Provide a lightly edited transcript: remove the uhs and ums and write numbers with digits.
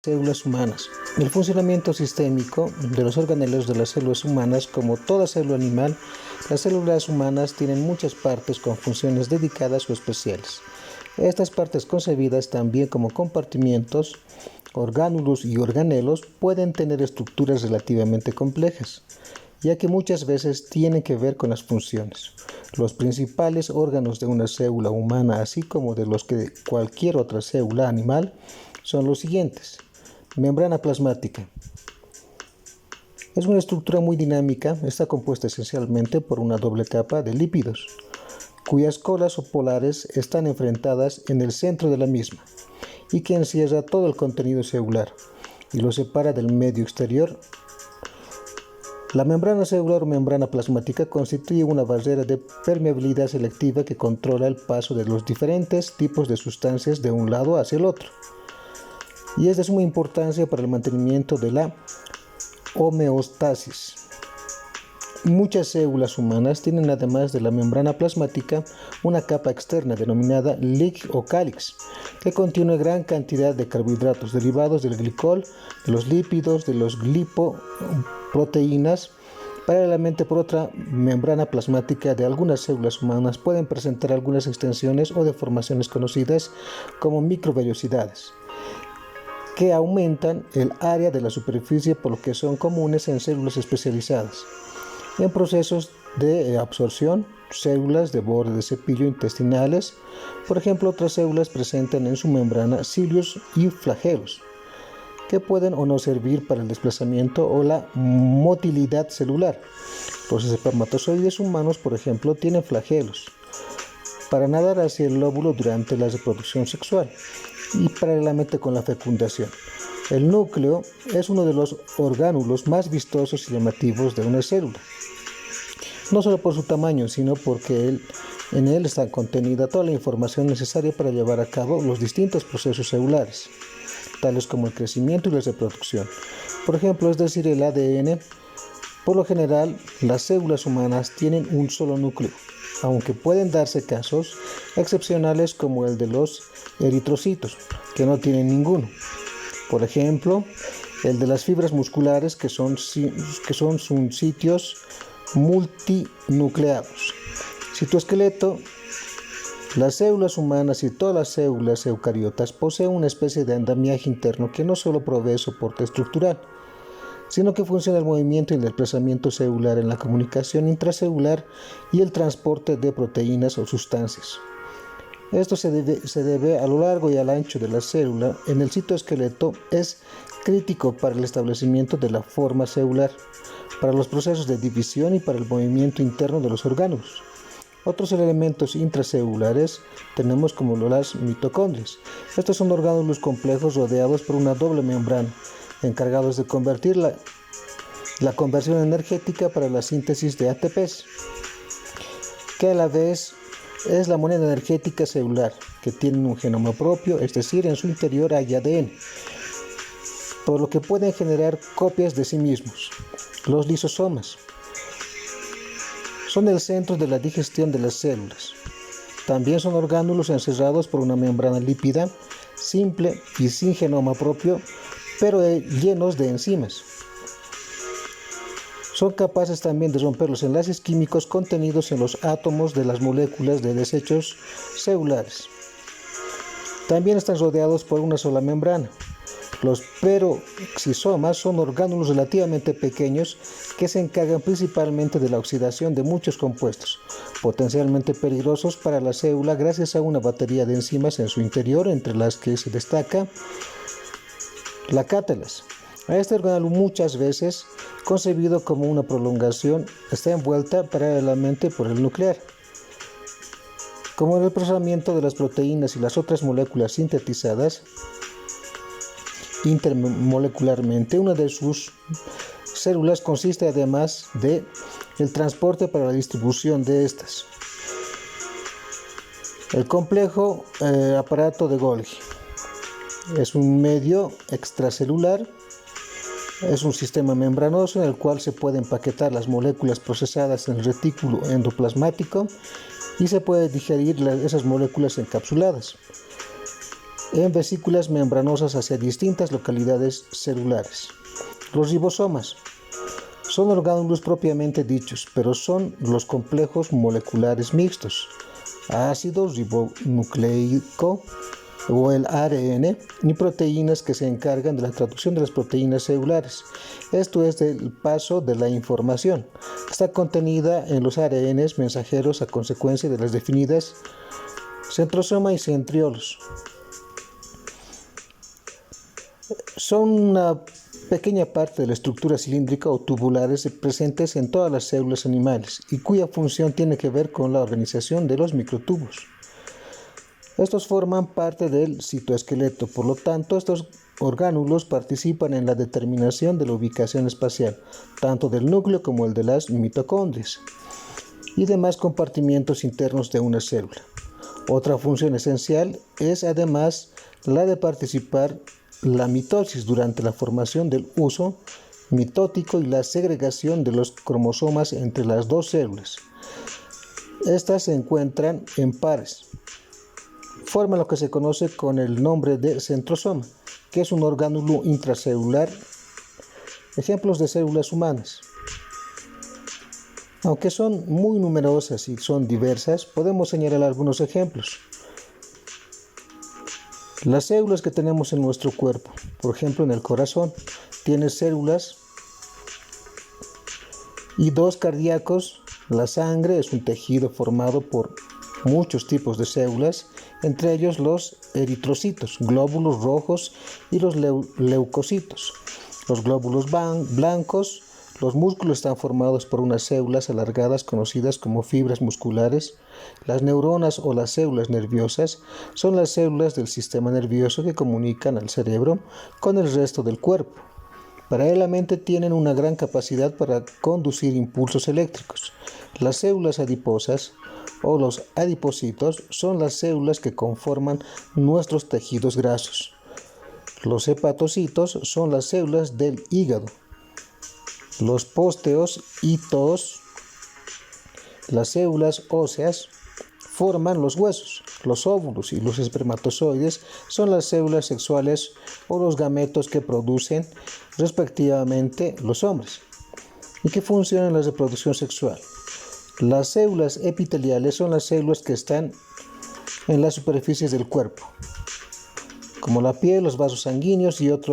Células humanas. El funcionamiento sistémico de los organelos de las células humanas, como toda célula animal, las células humanas tienen muchas partes con funciones dedicadas o especiales. Estas partes concebidas también como compartimientos, orgánulos y organelos pueden tener estructuras relativamente complejas, ya que muchas veces tienen que ver con las funciones. Los principales órganos de una célula humana, así como de los que de cualquier otra célula animal, son los siguientes. Membrana plasmática. Es una estructura muy dinámica, está compuesta esencialmente por una doble capa de lípidos, cuyas colas o polares están enfrentadas en el centro de la misma y que encierra todo el contenido celular y lo separa del medio exterior. La membrana celular o membrana plasmática constituye una barrera de permeabilidad selectiva que controla el paso de los diferentes tipos de sustancias de un lado hacia el otro, y es de suma importancia para el mantenimiento de la homeostasis. Muchas células humanas tienen, además de la membrana plasmática, una capa externa denominada leach o cáliz, que contiene gran cantidad de carbohidratos derivados del glicol, de los lípidos, de los glipoproteínas. Paralelamente, por otra membrana plasmática de algunas células humanas pueden presentar algunas extensiones o deformaciones conocidas como microvellosidades, que aumentan el área de la superficie, por lo que son comunes en células especializadas en procesos de absorción, células de borde de cepillo intestinales. Por ejemplo, otras células presentan en su membrana cilios y flagelos, que pueden o no servir para el desplazamiento o la motilidad celular. Los espermatozoides humanos, por ejemplo, tienen flagelos para nadar hacia el óvulo durante la reproducción sexual y paralelamente con la fecundación. El núcleo es uno de los orgánulos más vistosos y llamativos de una célula, no solo por su tamaño, sino porque en él está contenida toda la información necesaria para llevar a cabo los distintos procesos celulares, tales como el crecimiento y la reproducción. Por ejemplo, es decir, el ADN. Por lo general, las células humanas tienen un solo núcleo, aunque pueden darse casos excepcionales como el de los eritrocitos, que no tienen ninguno. Por ejemplo, el de las fibras musculares, que son sitios multinucleados. Citoesqueleto. Las células humanas y todas las células eucariotas poseen una especie de andamiaje interno que no solo provee soporte estructural, sino que funciona el movimiento y el desplazamiento celular en la comunicación intracelular y el transporte de proteínas o sustancias. Esto se debe a lo largo y al ancho de la célula. En el citoesqueleto es crítico para el establecimiento de la forma celular, para los procesos de división y para el movimiento interno de los orgánulos. Otros elementos intracelulares tenemos como las mitocondrias. Estos son orgánulos complejos rodeados por una doble membrana, encargados de convertir la conversión energética para la síntesis de ATPs, que a la vez es la moneda energética celular, que tienen un genoma propio, es decir, en su interior hay ADN, por lo que pueden generar copias de sí mismos. Los lisosomas son el centro de la digestión de las células. También son orgánulos encerrados por una membrana lípida simple y sin genoma propio, pero llenos de enzimas. Son capaces también de romper los enlaces químicos contenidos en los átomos de las moléculas de desechos celulares. También están rodeados por una sola membrana. Los peroxisomas son orgánulos relativamente pequeños que se encargan principalmente de la oxidación de muchos compuestos, potencialmente peligrosos para la célula gracias a una batería de enzimas en su interior, entre las que se destaca la cátalas. A este orgánulo, muchas veces concebido como una prolongación, está envuelta paralelamente por el nuclear. Como en el procesamiento de las proteínas y las otras moléculas sintetizadas intermolecularmente, una de sus células consiste además de el transporte para la distribución de estas. El complejo aparato de Golgi es un medio extracelular. Es un sistema membranoso en el cual se pueden empaquetar las moléculas procesadas en el retículo endoplasmático y se puede digerir esas moléculas encapsuladas. en vesículas membranosas hacia distintas localidades celulares. Los ribosomas son orgánulos propiamente dichos, pero son los complejos moleculares mixtos, ácido ribonucleico o el ARN y proteínas que se encargan de la traducción de las proteínas celulares. Esto es del paso de la información. Está contenida en los ARNs mensajeros a consecuencia de las definidas centrosoma y centriolos. Son una pequeña parte de la estructura cilíndrica o tubulares presentes en todas las células animales y cuya función tiene que ver con la organización de los microtubos. Estos forman parte del citoesqueleto, por lo tanto, estos orgánulos participan en la determinación de la ubicación espacial, tanto del núcleo como el de las mitocondrias y demás compartimientos internos de una célula. Otra función esencial es además la de participar la mitosis durante la formación del uso mitótico y la segregación de los cromosomas entre las dos células. Estas se encuentran en pares. Forman lo que se conoce con el nombre de centrosoma, que es un orgánulo intracelular. Ejemplos de células humanas. Aunque son muy numerosas y son diversas, podemos señalar algunos ejemplos. Las células que tenemos en nuestro cuerpo, por ejemplo en el corazón, tiene células y dos cardíacos. La sangre es un tejido formado por muchos tipos de células, entre ellos los eritrocitos, glóbulos rojos y los leucocitos. Los glóbulos blancos. Los músculos están formados por unas células alargadas conocidas como fibras musculares. Las neuronas o las células nerviosas son las células del sistema nervioso que comunican al cerebro con el resto del cuerpo. Paralelamente tienen una gran capacidad para conducir impulsos eléctricos. Las células adiposas o los adipocitos son las células que conforman nuestros tejidos grasos. Los hepatocitos son las células del hígado. Los posteocitos, las células óseas, forman los huesos. Los óvulos y los espermatozoides son las células sexuales o los gametos que producen respectivamente los hombres. ¿Y qué funciona en la reproducción sexual? Las células epiteliales son las células que están en las superficies del cuerpo, como la piel, los vasos sanguíneos y otros